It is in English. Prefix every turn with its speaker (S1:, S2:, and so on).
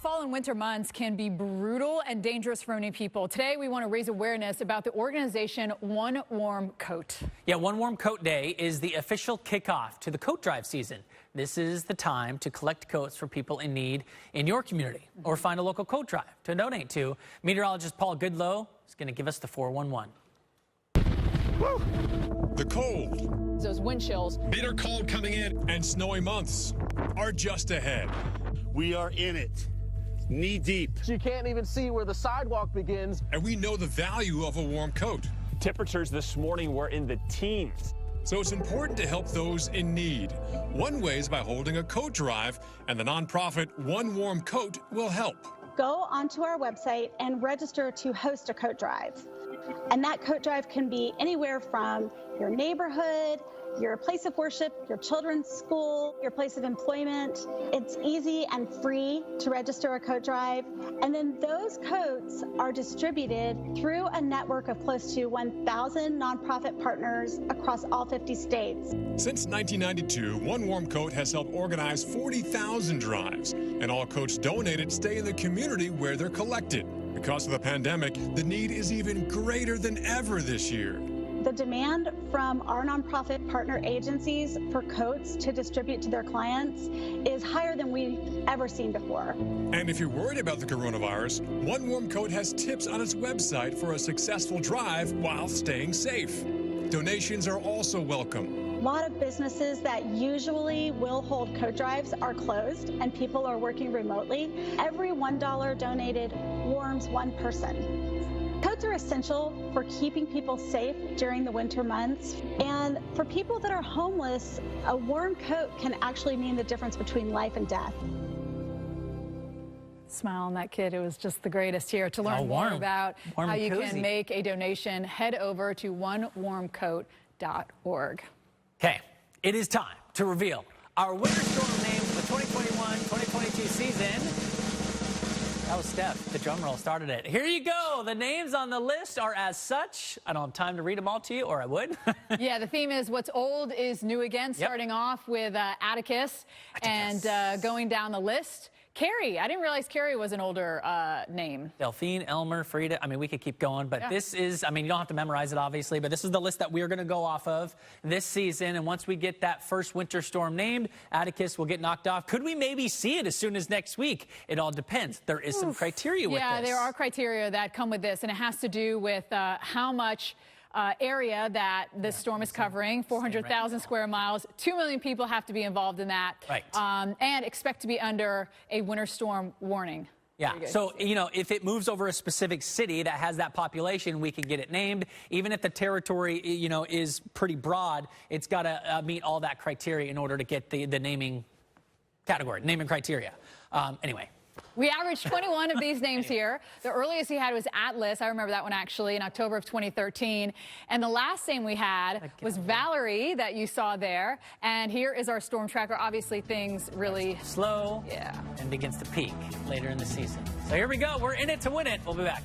S1: fall and winter months can be brutal and dangerous for many people. Today, we want to raise awareness about the organization One Warm Coat.
S2: Yeah, One Warm Coat Day is the official kickoff to the coat drive season. This is the time to collect coats for people in need in your community or find a local coat drive to donate to. Meteorologist Paul Goodlow is going to give us the 411.
S3: Woo! The cold.
S1: Those wind chills.
S3: Bitter cold coming in and snowy months are just ahead.
S4: We are in it, knee deep.
S5: You can't even see where the sidewalk begins.
S3: And we know the value of a warm coat.
S6: Temperatures this morning were in the teens.
S3: So it's important to help those in need. One way is by holding a coat drive, and the nonprofit One Warm Coat will help.
S7: Go onto our website and register to host a coat drive. And that coat drive can be anywhere from your neighborhood, your place of worship, your children's school, your place of employment. It's easy and free to register a coat drive. And then those coats are distributed through a network of close to 1,000 nonprofit partners across all 50 states.
S3: Since 1992, One Warm Coat has helped organize 40,000 drives, and all coats donated stay in the community where they're collected. Because of the pandemic, the need is even greater than ever this year.
S7: The demand from our nonprofit partner agencies for coats to distribute to their clients is higher than we've ever seen before.
S3: And if you're worried about the coronavirus, One Warm Coat has tips on its website for a successful drive while staying safe. Donations are also welcome.
S7: A lot of businesses that usually will hold coat drives are closed and people are working remotely. Every $1 donated warms one person. Coats are essential for keeping people safe during the winter months. And for people that are homeless, a warm coat can actually mean the difference between life and death.
S1: Smile on that kid. It was just the greatest here. To learn more about how you can make a donation, head over to onewarmcoat.org.
S2: Okay, it is time to reveal our winter storm names for the 2021-2022 season. That was Steph. The drum roll started it. Here you go. The names on the list are as such. I don't have time to read them all to you, or I would.
S1: Yeah, the theme is what's old is new again, starting off with Atticus. And going down the list. Carrie. I didn't realize Carrie was an older name.
S2: Delphine, Elmer, Frida. I mean, we could keep going, but this is, I mean, you don't have to memorize it, obviously, but this is the list that we're going to go off of this season. And once we get that first winter storm named, Atticus will get knocked off. Could we maybe see it as soon as next week? It all depends. There is some criteria with this.
S1: Yeah, there are criteria that come with this, and it has to do with how much area that this storm is covering, 400,000 square miles. 2 million people have to be involved in that.
S2: Right.
S1: And expect to be under a winter storm warning.
S2: Yeah, so, you know, if it moves over a specific city that has that population, we can get it named. Even if the territory, you know, is pretty broad, it's got to meet all that criteria in order to get the naming category, naming criteria. Anyway.
S1: We averaged 21 of these names here. The earliest he had was Atlas. I remember that one actually in October of 2013. And the last name we had was Valerie that you saw there. And here is our storm tracker. Obviously things really
S2: slow and begins to peak later in the season. So here we go. We're in it to win it. We'll be back.